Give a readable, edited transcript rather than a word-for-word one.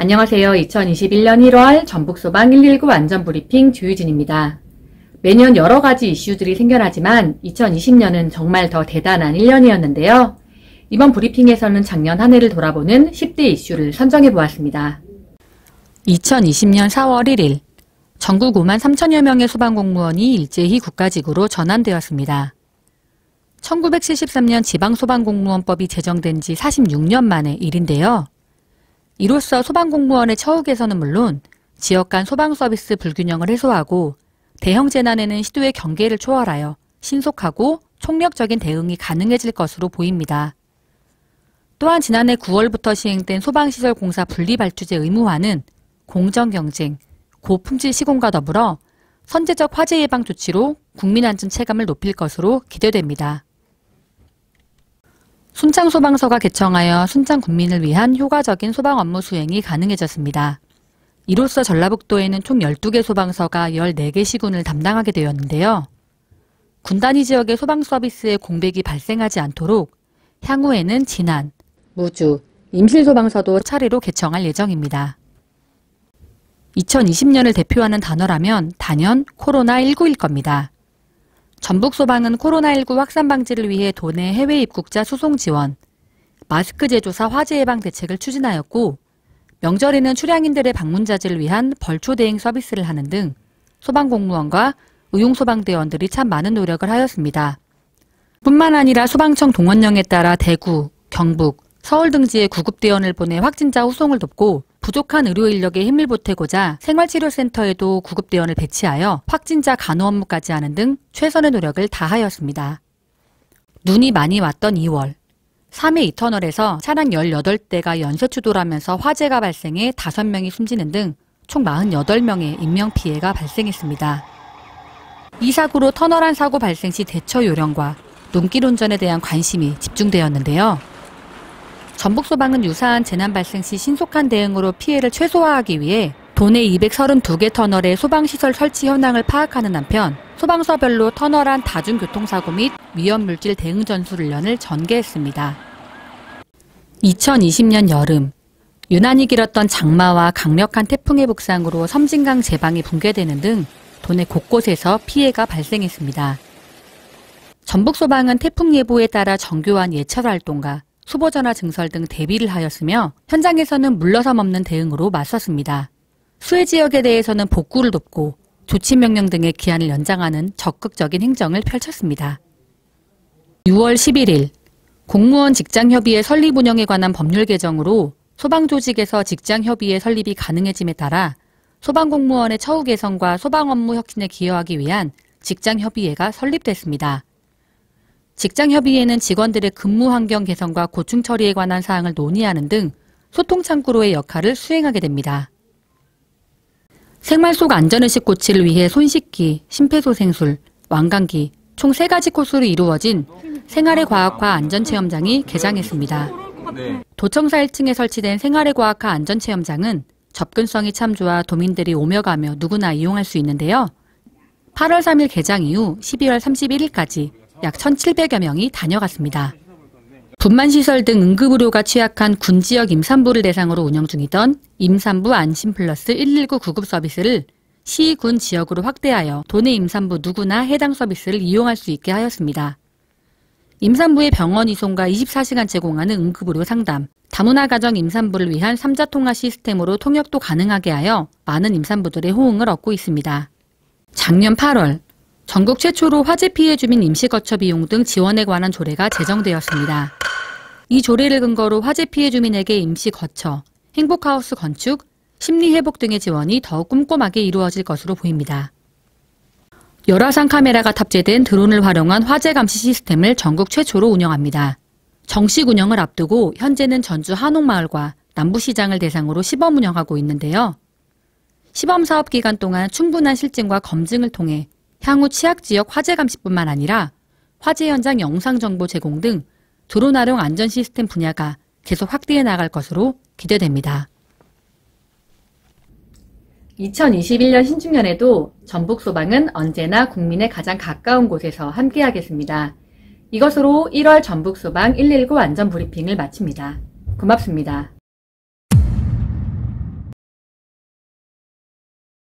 안녕하세요. 2021년 1월 전북소방 119 안전브리핑 조유진입니다. 매년 여러 가지 이슈들이 생겨나지만 2020년은 정말 더 대단한 1년이었는데요. 이번 브리핑에서는 작년 한 해를 돌아보는 10대 이슈를 선정해 보았습니다. 2020년 4월 1일 전국 5만 3천여 명의 소방공무원이 일제히 국가직으로 전환되었습니다. 1973년 지방소방공무원법이 제정된 지 46년 만의 일인데요. 이로써 소방공무원의 처우 개선은 물론 지역 간 소방서비스 불균형을 해소하고 대형 재난에는 시도의 경계를 초월하여 신속하고 총력적인 대응이 가능해질 것으로 보입니다. 또한 지난해 9월부터 시행된 소방시설 공사 분리발주제 의무화는 공정경쟁, 고품질 시공과 더불어 선제적 화재 예방 조치로 국민안전 체감을 높일 것으로 기대됩니다. 순창소방서가 개청하여 순창 군민을 위한 효과적인 소방 업무 수행이 가능해졌습니다. 이로써 전라북도에는 총 12개 소방서가 14개 시군을 담당하게 되었는데요. 군 단위 지역의 소방 서비스에 공백이 발생하지 않도록 향후에는 진안, 무주, 임실소방서도 차례로 개청할 예정입니다. 2020년을 대표하는 단어라면 단연 코로나19일 겁니다. 전북소방은 코로나19 확산 방지를 위해 도내 해외 입국자 수송 지원, 마스크 제조사 화재 예방 대책을 추진하였고 명절에는 출향인들의 방문 자제를 위한 벌초 대행 서비스를 하는 등 소방공무원과 의용소방대원들이 참 많은 노력을 하였습니다. 뿐만 아니라 소방청 동원령에 따라 대구, 경북, 서울 등지에 구급대원을 보내 확진자 후송을 돕고 부족한 의료 인력에 힘을 보태고자 생활치료센터에도 구급대원을 배치하여 확진자 간호 업무까지 하는 등 최선의 노력을 다하였습니다. 눈이 많이 왔던 2월, 3회 2터널에서 차량 18대가 연쇄추돌하면서 화재가 발생해 5명이 숨지는 등 총 48명의 인명피해가 발생했습니다. 이 사고로 터널 안 사고 발생 시 대처 요령과 눈길 운전에 대한 관심이 집중되었는데요. 전북소방은 유사한 재난 발생 시 신속한 대응으로 피해를 최소화하기 위해 도내 232개 터널의 소방시설 설치 현황을 파악하는 한편 소방서별로 터널 안 다중교통사고 및 위험물질 대응 전술훈련을 전개했습니다. 2020년 여름, 유난히 길었던 장마와 강력한 태풍의 북상으로 섬진강 제방이 붕괴되는 등 도내 곳곳에서 피해가 발생했습니다. 전북소방은 태풍 예보에 따라 정교한 예찰 활동과 수보전화 증설 등 대비를 하였으며 현장에서는 물러섬 없는 대응으로 맞섰습니다. 수해 지역에 대해서는 복구를 돕고 조치명령 등의 기한을 연장하는 적극적인 행정을 펼쳤습니다. 6월 11일 공무원 직장협의회 설립 운영에 관한 법률 개정으로 소방조직에서 직장협의회 설립이 가능해짐에 따라 소방공무원의 처우 개선과 소방 업무 혁신에 기여하기 위한 직장협의회가 설립됐습니다. 직장협의회는 직원들의 근무 환경 개선과 고충 처리에 관한 사항을 논의하는 등 소통 창구로의 역할을 수행하게 됩니다. 생활 속 안전의식 고취를 위해 손 씻기, 심폐소생술, 완강기 총 3가지 코스로 이루어진 생활의 과학화 안전체험장이 개장했습니다. 도청사 1층에 설치된 생활의 과학화 안전체험장은 접근성이 참 좋아 도민들이 오며 가며 누구나 이용할 수 있는데요. 8월 3일 개장 이후 12월 31일까지 약 1,700여 명이 다녀갔습니다. 분만시설 등 응급의료가 취약한 군 지역 임산부를 대상으로 운영 중이던 임산부 안심플러스 119 구급 서비스를 시, 군 지역으로 확대하여 도내 임산부 누구나 해당 서비스를 이용할 수 있게 하였습니다. 임산부의 병원 이송과 24시간 제공하는 응급의료 상담, 다문화 가정 임산부를 위한 3자 통화 시스템으로 통역도 가능하게 하여 많은 임산부들의 호응을 얻고 있습니다. 작년 8월, 전국 최초로 화재 피해 주민 임시거처 비용 등 지원에 관한 조례가 제정되었습니다. 이 조례를 근거로 화재 피해 주민에게 임시거처, 행복하우스 건축, 심리회복 등의 지원이 더욱 꼼꼼하게 이루어질 것으로 보입니다. 열화상 카메라가 탑재된 드론을 활용한 화재 감시 시스템을 전국 최초로 운영합니다. 정식 운영을 앞두고 현재는 전주 한옥마을과 남부시장을 대상으로 시범 운영하고 있는데요. 시범 사업 기간 동안 충분한 실증과 검증을 통해 향후 취약지역 화재 감시뿐만 아니라 화재 현장 영상 정보 제공 등 드론 활용 안전 시스템 분야가 계속 확대해 나갈 것으로 기대됩니다. 2021년 신축년에도 전북소방은 언제나 국민의 가장 가까운 곳에서 함께하겠습니다. 이것으로 1월 전북소방 119 안전브리핑을 마칩니다. 고맙습니다.